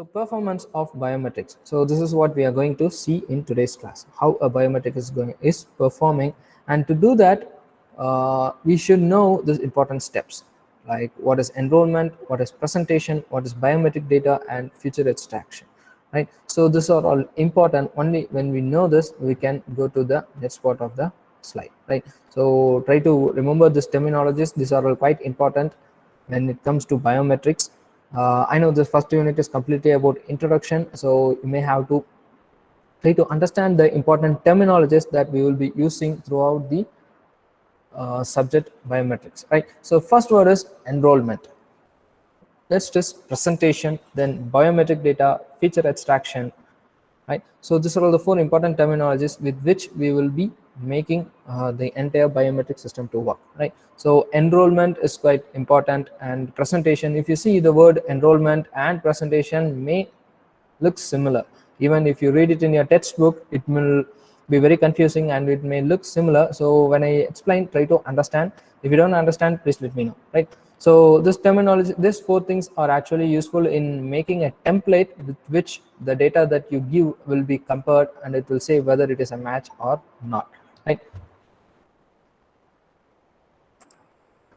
So performance of biometrics. So this is what we are going to see in today's class, how a biometric is performing. And to do that, we should know the important steps, like what is enrollment, what is presentation, what is biometric data, and feature extraction. Right. So these are all important. Only when we know this, we can go to the next part of the slide. Right. So try to remember this terminologies. These are all quite important when it comes to biometrics. I know the first unit is completely about introduction, so you may have to try to understand the important terminologies that we will be using throughout the subject biometrics. Right. So first word is enrollment. Next is presentation, then biometric data, feature extraction. Right. So these are all the four important terminologies with which we will be making the entire biometric system to work. Right. So enrollment is quite important, and presentation, if you see the word enrollment and presentation may look similar. Even if you read it in your textbook, it will be very confusing and it may look similar. So when I explain, try to understand. If you don't understand, please let me know. Right. So this terminology, these four things are actually useful in making a template with which the data that you give will be compared, and it will say whether it is a match or not. Right.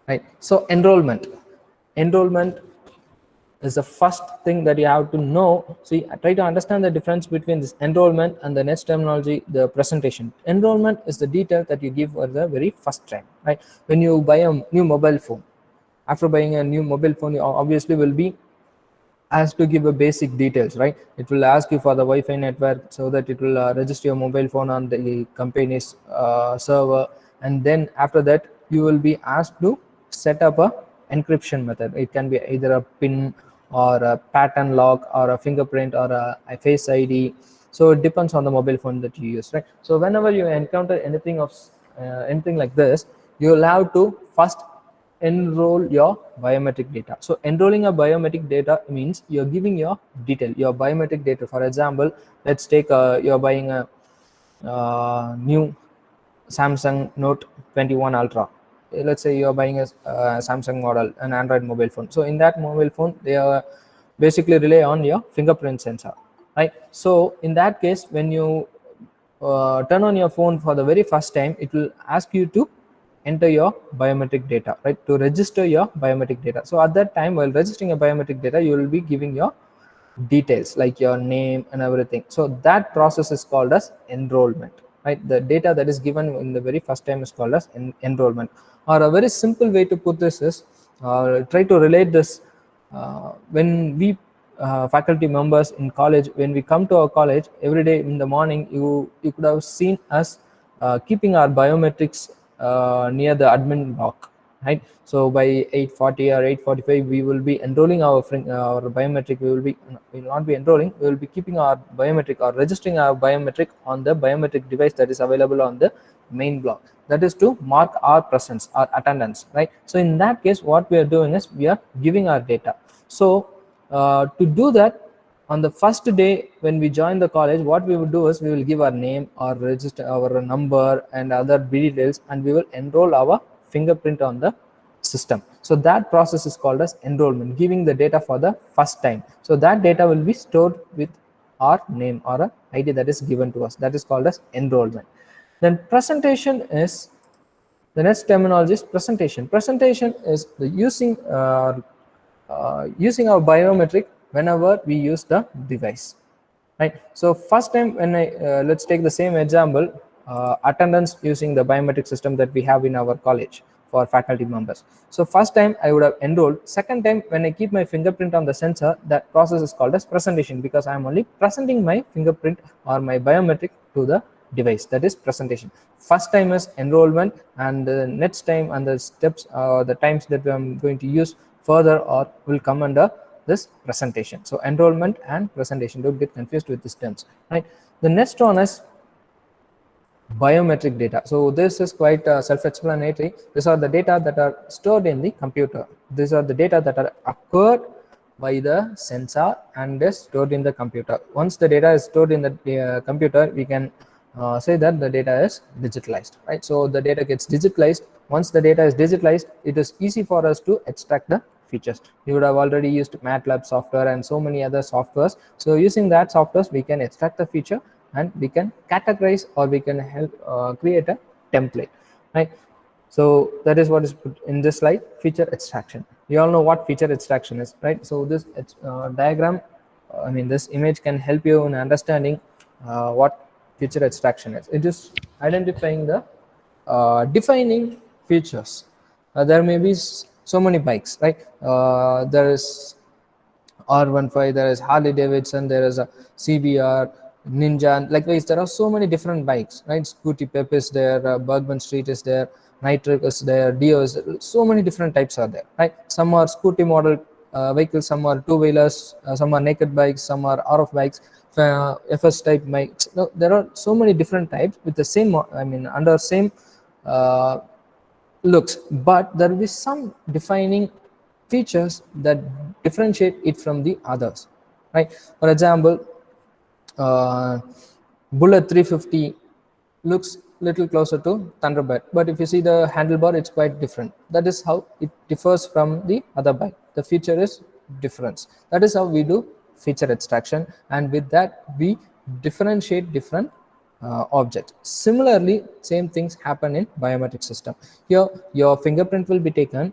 Right. So enrollment is the first thing that you have to know. See, I try to understand the difference between this enrollment and the next terminology, the presentation. Enrollment is the detail that you give for the very first time. Right. When you buy a new mobile phone, after buying a new mobile phone, you obviously will be asked to give a basic details. Right. It will ask you for the Wi-Fi network, so that it will register your mobile phone on the company's server, and then after that you will be asked to set up a encryption method. It can be either a pin or a pattern lock or a fingerprint or a face ID. So it depends on the mobile phone that you use. Right. So whenever you encounter anything like this, you will have to first enroll your biometric data. So enrolling a biometric data means you're giving your detail, your biometric data. For example, let's take you're buying a new Samsung Note 21 Ultra. Let's say you're buying a Samsung model, an Android mobile phone. So in that mobile phone, they are basically rely on your fingerprint sensor. Right. So in that case, when you turn on your phone for the very first time, it will ask you to enter your biometric data, right, to register your biometric data. So at that time, while registering a biometric data, you will be giving your details like your name and everything. So that process is called as enrollment. Right. The data that is given in the very first time is called as enrollment. Or a very simple way to put this is, try to relate this when we faculty members in college, when we come to our college every day in the morning, you could have seen us keeping our biometrics near the admin block. Right. So by 8:40 or 8:45, we will be enrolling our biometric. We will not be enrolling, we will be keeping our biometric or registering our biometric on the biometric device that is available on the main block. That is to mark our presence, our attendance. Right. So in that case, what we are doing is we are giving our data. So to do that, on the first day when we join the college, what we will do is we will give our name or register our number and other details, and we will enroll our fingerprint on the system. So that process is called as enrollment, giving the data for the first time. So that data will be stored with our name or a ID that is given to us. That is called as enrollment. Then presentation is the next terminology is presentation. Presentation is the using our biometric whenever we use the device. Right. So first time when I let's take the same example, attendance using the biometric system that we have in our college for faculty members. So first time I would have enrolled. Second time when I keep my fingerprint on the sensor, that process is called as presentation, because I am only presenting my fingerprint or my biometric to the device. That is presentation. First time is enrollment, and the next time and the steps, the times that I'm going to use further or will come under this presentation. So enrollment and presentation, don't get confused with these terms. Right. The next one is biometric data. So this is quite self-explanatory. These are the data that are stored in the computer. These are the data that are acquired by the sensor and is stored in the computer. Once the data is stored in the computer, we can say that the data is digitalized. Right. So the data gets digitalized. Once the data is digitalized, it is easy for us to extract the features. You would have already used MATLAB software and so many other softwares. So using that softwares, we can extract the feature and we can categorize, or we can help create a template, right? So that is what is put in this slide, feature extraction. You all know what feature extraction is, right? So this diagram, this image can help you in understanding what feature extraction is. It is identifying the defining features. There may be so many bikes, right? There is R15, there is Harley Davidson, there is a CBR, Ninja, and likewise there are so many different bikes, right? Scooty Pep is there, Bergman Street is there, Nitric is there, Dio is there. So many different types are there, right? Some are scooty model vehicles, some are two-wheelers, some are naked bikes, some are RF bikes, FS type bikes. No, there are so many different types with the same, under same looks, but there will be some defining features that differentiate it from the others, right? For example, Bullet 350 looks little closer to Thunderbird, but if you see the handlebar, it's quite different. That is how it differs from the other bike. The feature is difference. That is how we do feature extraction, and with that we differentiate different objects. Similarly, same things happen in biometric system. Here your fingerprint will be taken,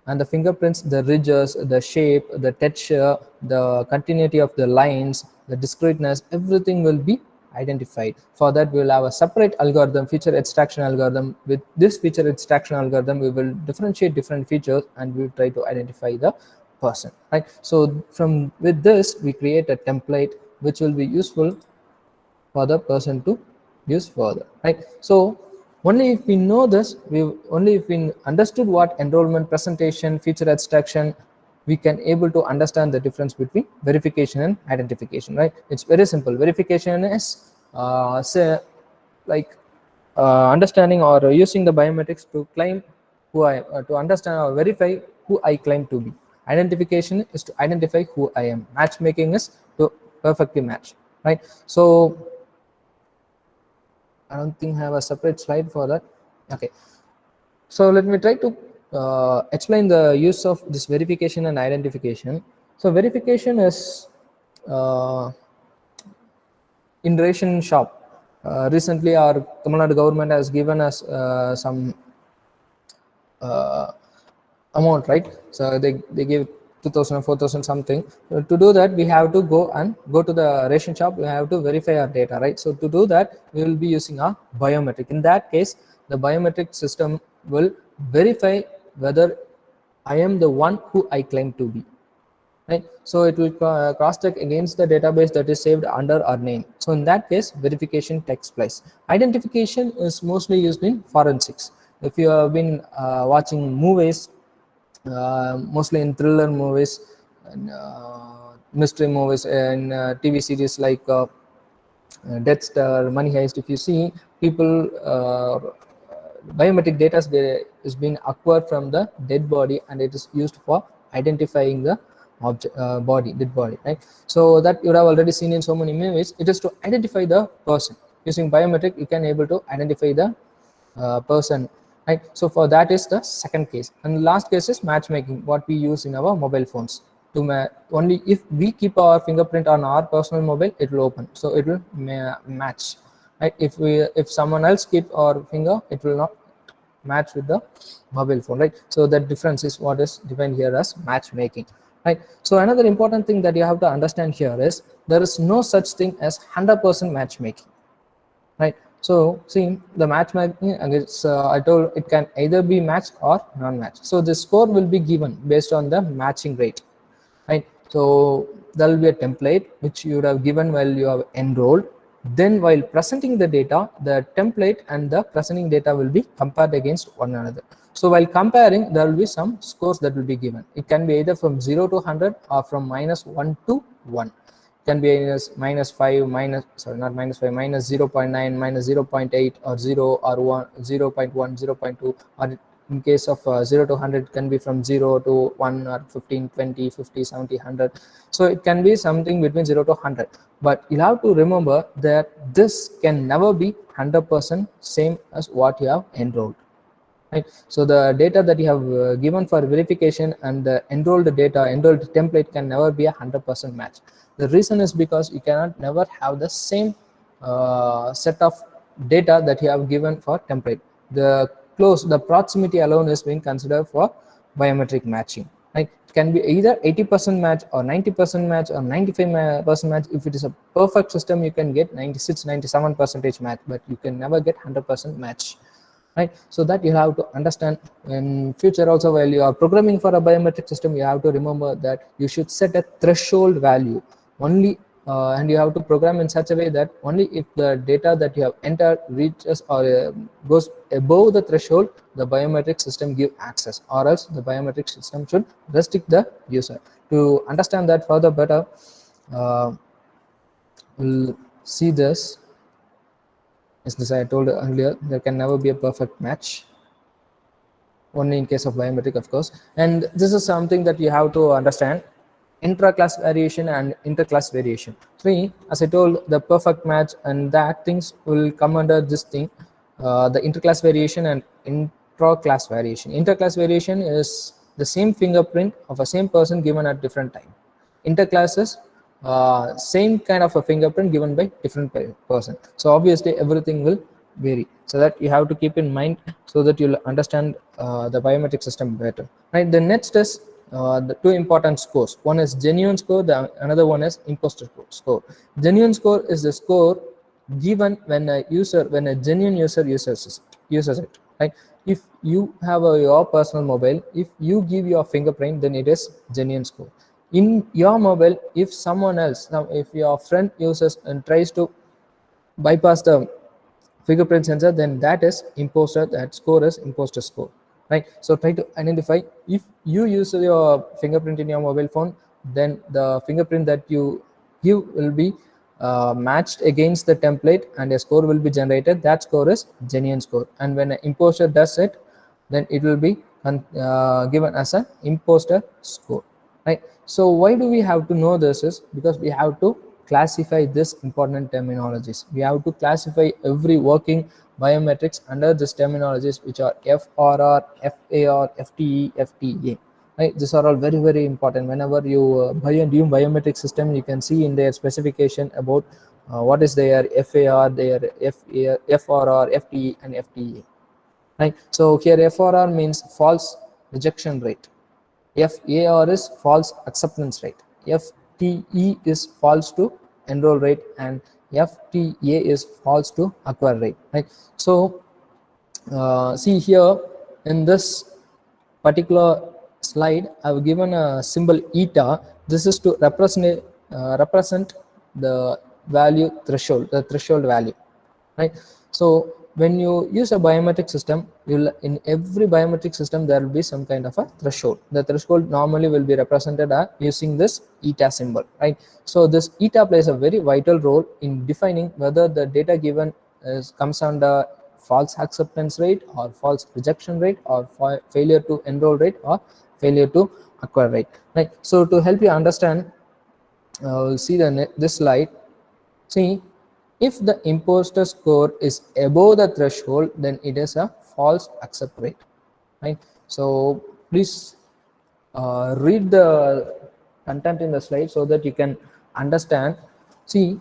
and the fingerprints, the ridges, the shape, the texture, the continuity of the lines, the discreteness, everything will be identified. For that, we will have a separate algorithm, feature extraction algorithm. With this feature extraction algorithm, we will differentiate different features and we will try to identify the person, right? So with this, we create a template which will be useful for the person to use further, right? So only if we know this, only if we understood what enrollment, presentation, feature extraction, we can able to understand the difference between verification and identification, right? It's very simple. Verification is understanding or using the biometrics to claim who I to understand or verify who I claim to be. Identification is to identify who I am. Matchmaking is to perfectly match, right? So I don't think I have a separate slide for that. Okay, so let me try to explain the use of this verification and identification. So verification is in ration shop. Recently, our Tamil Nadu government has given us some amount, right? So they give 2,000 or 4,000 something. To do that, we have to go to the ration shop. We have to verify our data, right? So to do that, we will be using a biometric. In that case, the biometric system will verify whether I am the one who I claim to be, right? So it will cross check against the database that is saved under our name. So in that case, verification takes place. Identification is mostly used in forensics. If you have been watching movies, mostly in thriller movies and mystery movies and TV series like Dexter, Money Heist, if you see, people biometric data is being acquired from the dead body, and it is used for identifying the object, dead body, right? So that you have already seen in so many movies. It is to identify the person. Using biometric, you can able to identify the person, right? So for that is the second case, and the last case is matchmaking, what we use in our mobile phones. To only if we keep our fingerprint on our personal mobile, it will open, so it will match, right? If someone else keep our finger, it will not match with the mobile phone, right? So that difference is what is defined here as matchmaking, right? So another important thing that you have to understand here is there is no such thing as 100% matchmaking, right? So see, the matchmaking, and it's I told it can either be matched or non-matched. So the score will be given based on the matching rate, right? So there will be a template which you would have given while you have enrolled. Then while presenting the data, the template and the presenting data will be compared against one another. So while comparing, there will be some scores that will be given. It can be either from 0 to 100 or from -1 to 1. It can be -5, minus 0.9, minus 0.8, or 0 or 1, 0.1, 0.2, or in case of 0 to 100, can be from 0 to 1 or 15, 20, 50, 70, 100. So it can be something between 0 to 100. But you have to remember that this can never be 100% same as what you have enrolled, right? So the data that you have given for verification and the enrolled template can never be 100% match. The reason is because you cannot never have the same set of data that you have given for template. The proximity alone is being considered for biometric matching, right? It can be either 80% match or 90% match or 95% match. If it is a perfect system, you can get 96-97% match, but you can never get 100% match, right? So that you have to understand in future also. While you are programming for a biometric system, you have to remember that you should set a threshold value only, and you have to program in such a way that only if the data that you have entered reaches or goes above the threshold, the biometric system give access, or else the biometric system should restrict the user. To understand that further better, we'll see this. As I told earlier, there can never be a perfect match, only in case of biometric, of course. And this is something that you have to understand: intra-class variation and inter-class variation. So, as I told, the perfect match and that things will come under this thing, the inter-class variation and intra-class variation. Inter-class variation is the same fingerprint of a same person given at different time. Inter-class is same kind of a fingerprint given by different person. So obviously everything will vary, so that you have to keep in mind, so that you'll understand the biometric system better, right? The next is the two important scores. One is genuine score, another one is imposter score. Genuine score is the score given when a genuine user uses it, right? If you have your personal mobile, if you give your fingerprint, then it is genuine score. In your mobile, if someone else, if your friend uses and tries to bypass the fingerprint sensor, then that is imposter. That score is imposter score, right? So try to identify, if you use your fingerprint in your mobile phone, then the fingerprint that you give will be matched against the template and a score will be generated. That score is genuine score. And when an imposter does it, then it will be given as an imposter score, right? So why do we have to know this? Is because we have to classify this important terminologies. We have to classify every working biometrics under this terminologies, which are FRR, FAR, FTE, FTA, right? These are all very, very important. Whenever you buy a new biometric system, you can see in their specification about what is their FAR, their FRR, FTE, and FTA, right? So here FRR means false rejection rate, FAR is false acceptance rate, FTE is false to enroll rate, and FTA is false to acquire rate, right? So see here in this particular slide, I've given a symbol eta. This is to represent the value threshold, the threshold value, right? So when you use a biometric system, in every biometric system there will be some kind of a threshold. The threshold normally will be represented using this eta symbol, right? So this eta plays a very vital role in defining whether the data given comes under false acceptance rate or false rejection rate or failure to enroll rate or failure to acquire rate, right? So to help you understand, we'll see this slide. See, if the imposter score is above the threshold, then it is a false accept rate, right? So please read the content in the slide so that you can understand. See,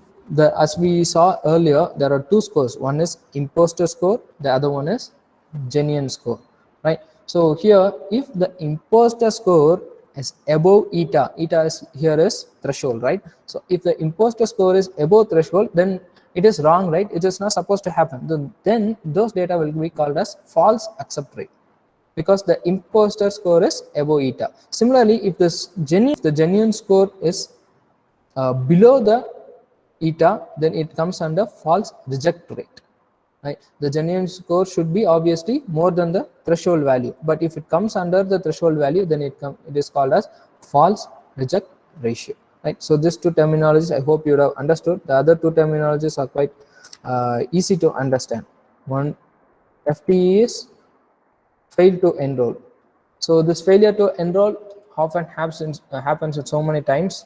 as we saw earlier, there are two scores. One is imposter score, the other one is genuine score, right? So here, if the imposter score is above eta is here is threshold, right? So if the imposter score is above threshold, then it is wrong, right? It is not supposed to happen. Then those data will be called as false accept rate, because the imposter score is above eta. Similarly, if the genuine score is below the eta, then it comes under false reject rate, right? The genuine score should be obviously more than the threshold value, but if it comes under the threshold value, then it is called as false reject ratio, right? So these two terminologies, I hope you would have understood. The other two terminologies are quite easy to understand. One, FTE is fail to enroll. So this failure to enroll often happens in so many times,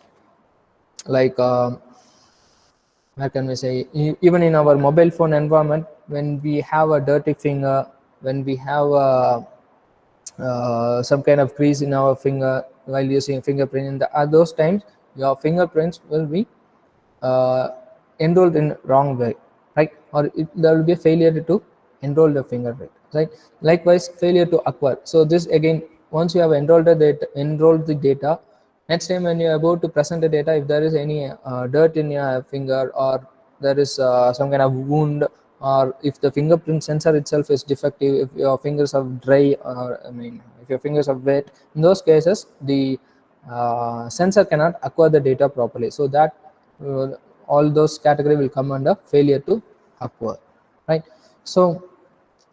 like where can we say, even in our mobile phone environment, when we have a dirty finger when we have some kind of crease in our finger while using a fingerprint, in at those times your fingerprints will be enrolled in wrong way, right? Or there will be a failure to enroll the fingerprint, right? Likewise, failure to acquire. So this again, once you have enrolled the data, next time when you are about to present the data, if there is any dirt in your finger, or there is some kind of wound, or if the fingerprint sensor itself is defective, if your fingers are dry, or if your fingers are wet, in those cases the sensor cannot acquire the data properly. So that all those category will come under failure to acquire, right? So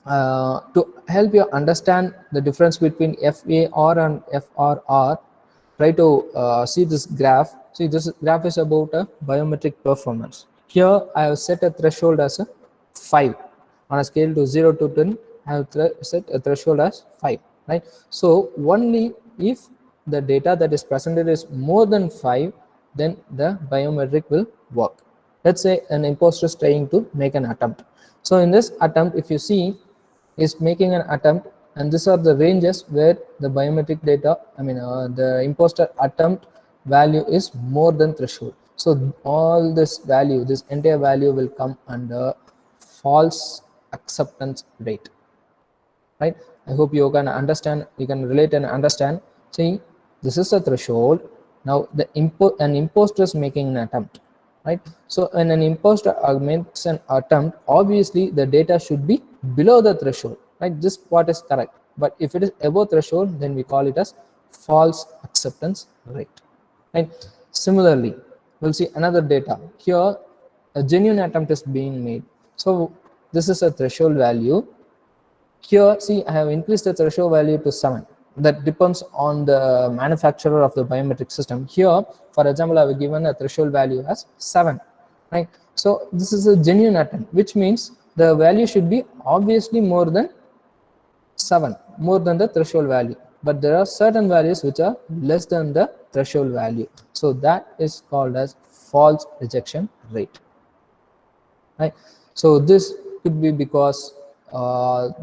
to help you understand the difference between FAR and FRR, try to see this graph. See, this graph is about a biometric performance. Here I have set a threshold as a 5 on a scale to 0 to 10. I have set a threshold as 5, right? So only if the data that is presented is more than 5, then the biometric will work. Let's say an imposter is trying to make an attempt. So in this attempt, if you see, is making an attempt, and these are the ranges where the biometric data, the imposter attempt value is more than threshold. So all this value, this entire value will come under false acceptance rate, right? I hope you can understand, you can relate and understand. See, this is a threshold. Now an imposter is making an attempt, right? So when an imposter makes an attempt, obviously the data should be below the threshold, right? This part is correct, but if it is above threshold, then we call it as false acceptance rate, right? Similarly, we'll see another data. Here a genuine attempt is being made, so this is a threshold value. Here, see, I have increased the threshold value to 7. That depends on the manufacturer of the biometric system. Here, for example, I have given a threshold value as 7, right? So this is a genuine attempt, which means the value should be obviously more than 7, more than the threshold value. But there are certain values which are less than the threshold value. So that is called as false rejection rate, right? So this could be because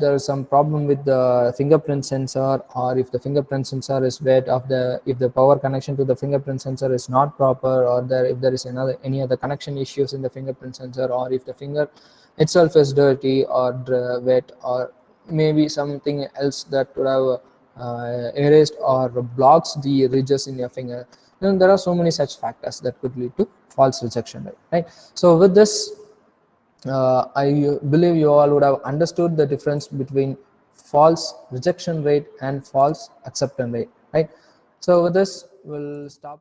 there is some problem with the fingerprint sensor, or if the fingerprint sensor is wet, if the power connection to the fingerprint sensor is not proper, or if there is any other connection issues in the fingerprint sensor, or if the finger itself is dirty or wet, or maybe something else that would have erased or blocks the ridges in your finger. Then there are so many such factors that could lead to false rejection rate, right? So with this, I believe you all would have understood the difference between false rejection rate and false acceptance rate, right? So with this, we'll stop.